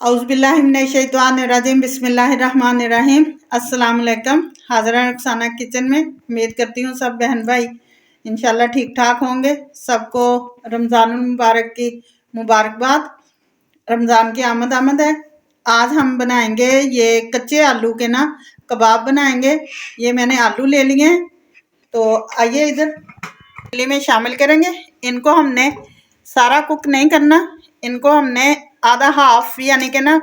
औज़ुबिल्लाहिमिनश्शैतानिर्रजीम बिस्मिल्लाहिर्रहमानिर्रहीम। अस्सलाम वालेकुम। हाज़रा रुखसाना किचन में उम्मीद करती हूँ सब बहन भाई इंशाल्लाह ठीक ठाक होंगे। सबको रमज़ानुल मुबारक की मुबारकबाद। रमज़ान की आमद आमद है। आज हम बनाएंगे ये कच्चे आलू के ना कबाब बनाएंगे। ये मैंने आलू ले लिए हैं, तो आइए इधर पतीले में शामिल करेंगे। इनको हमने सारा कुक नहीं करना, इनको हमने आधा हाफ यानी कि ना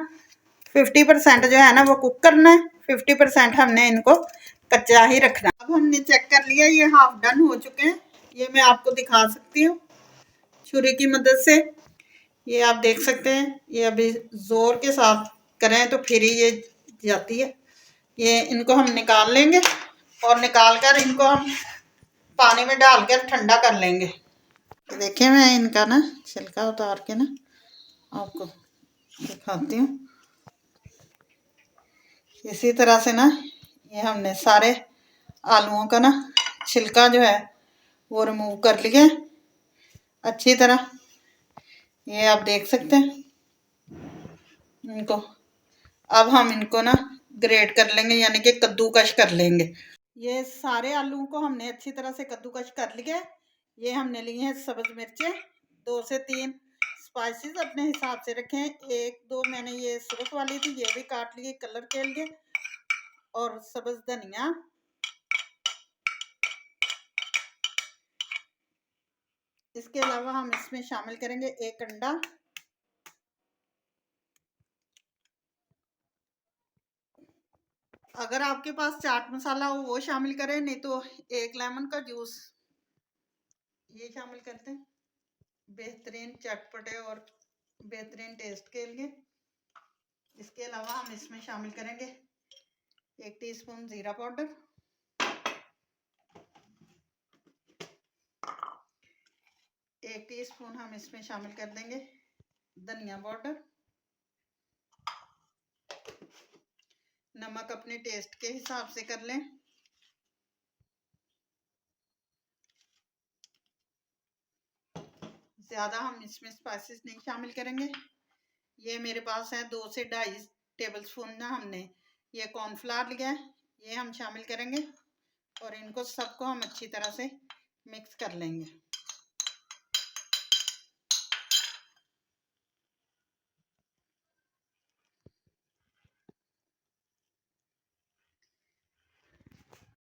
50% जो है ना वो कुक करना है, 50% हमने इनको कच्चा ही रखना। अब हमने चेक कर लिया, ये हाफ डन हो चुके हैं। ये मैं आपको दिखा सकती हूँ छुरी की मदद से। ये आप देख सकते हैं, ये अभी जोर के साथ करें तो फिर ही ये जाती है। ये इनको हम निकाल लेंगे और निकाल कर इनको हम पानी में डालकर ठंडा कर लेंगे। देखिए मैं इनका ना छिलका उतार के ना आपको दिखाती हूँ। इसी तरह से ना ये हमने सारे आलूओं का ना छिलका जो है वो रिमूव कर लिया अच्छी तरह। ये आप देख सकते हैं इनको। अब हम इनको ना ग्रेट कर लेंगे यानी कि कद्दूकश कर लेंगे। ये सारे आलूओं को हमने अच्छी तरह से कद्दूकश कर लिया। ये हमने लिए हैं सब्ज मिर्चें 2 से 3, स्पाइसेस अपने हिसाब से रखें। 1-2 मैंने ये सुरख वाली थी, ये भी काट लिए कलर के लिए। और सब्ज धनिया, इसके अलावा हम इसमें शामिल करेंगे 1 अंडा, अगर आपके पास चाट मसाला हो वो शामिल करें, नहीं तो 1 लेमन का जूस ये शामिल करते हैं बेहतरीन चटपटे और बेहतरीन टेस्ट के लिए। इसके अलावा हम इसमें शामिल करेंगे 1 टीस्पून जीरा पाउडर, 1 टीस्पून हम इसमें शामिल कर देंगे धनिया पाउडर, नमक अपने टेस्ट के हिसाब से कर लें। ज़्यादा हम इसमें स्पाइसेस नहीं शामिल करेंगे। ये मेरे पास है 2 से 2.5 टेबल स्पून ना हमने ये कॉर्नफ्लावर लिया है, ये हम शामिल करेंगे और इनको सबको हम अच्छी तरह से मिक्स कर लेंगे।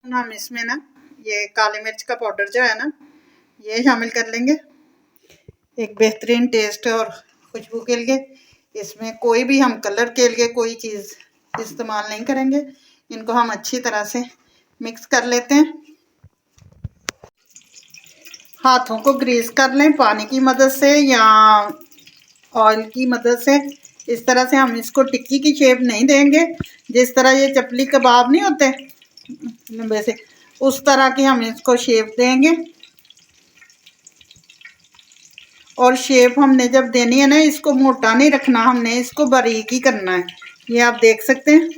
हम इसमें ना ये काली मिर्च का पाउडर जो है ना ये शामिल कर लेंगे एक बेहतरीन टेस्ट और खुशबू के लिए। इसमें कोई भी हम कलर के लिए कोई चीज़ इस्तेमाल नहीं करेंगे। इनको हम अच्छी तरह से मिक्स कर लेते हैं। हाथों को ग्रीस कर लें पानी की मदद से या ऑयल की मदद से। इस तरह से हम इसको टिक्की की शेप नहीं देंगे, जिस तरह ये चपली कबाब नहीं होते लंबे से, उस तरह की हम इसको शेप देंगे। और शेप हमने जब देनी है ना, इसको मोटा नहीं रखना, हमने इसको बारीक ही करना है। ये आप देख सकते हैं।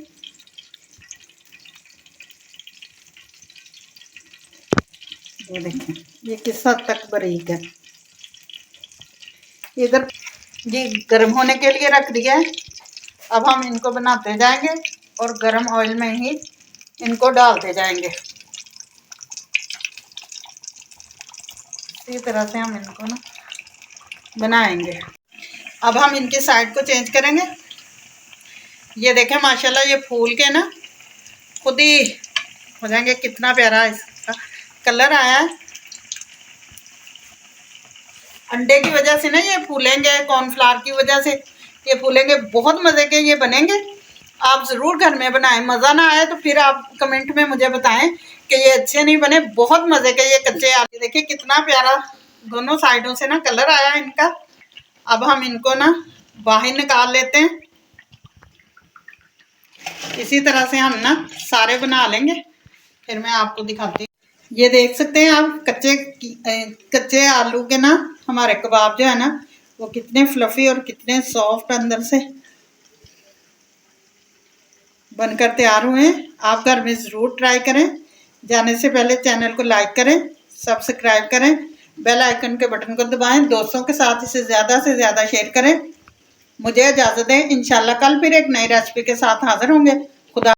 ये देखें ये किस हद तक बारीक है। इधर ये गर्म होने के लिए रख दिया है। अब हम इनको बनाते जाएंगे और गर्म ऑयल में ही इनको डालते जाएंगे। इसी तरह से हम इनको ना बनाएंगे। अब हम इनके साइड को चेंज करेंगे। ये देखें माशाल्लाह ये फूल के ना खुद ही हो जाएंगे। कितना प्यारा इसका कलर आया है। अंडे की वजह से ना ये फूलेंगे, कॉर्नफ्लावर की वजह से ये फूलेंगे। बहुत मज़े के ये बनेंगे। आप ज़रूर घर में बनाएं। मज़ा ना आए तो फिर आप कमेंट में मुझे बताएं कि ये अच्छे नहीं बने। बहुत मज़े के ये कच्चे आलू देखिए कितना प्यारा दोनों साइडों से ना कलर आया इनका। अब हम इनको ना बाहर निकाल लेते हैं। इसी तरह से हम ना सारे बना लेंगे, फिर मैं आपको दिखाती हूँ। ये देख सकते हैं आप कच्चे आलू के ना हमारे कबाब जो है ना वो कितने फ्लफी और कितने सॉफ्ट अंदर से बनकर तैयार हुए हैं। आप घर में ज़रूर ट्राई करें। जाने से पहले चैनल को लाइक करें, सब्सक्राइब करें, बेल आइकन के बटन को दबाएं, दोस्तों के साथ इसे ज़्यादा से ज़्यादा शेयर करें। मुझे इजाज़त दें। इंशाल्लाह कल फिर एक नई रेसिपी के साथ हाजिर होंगे।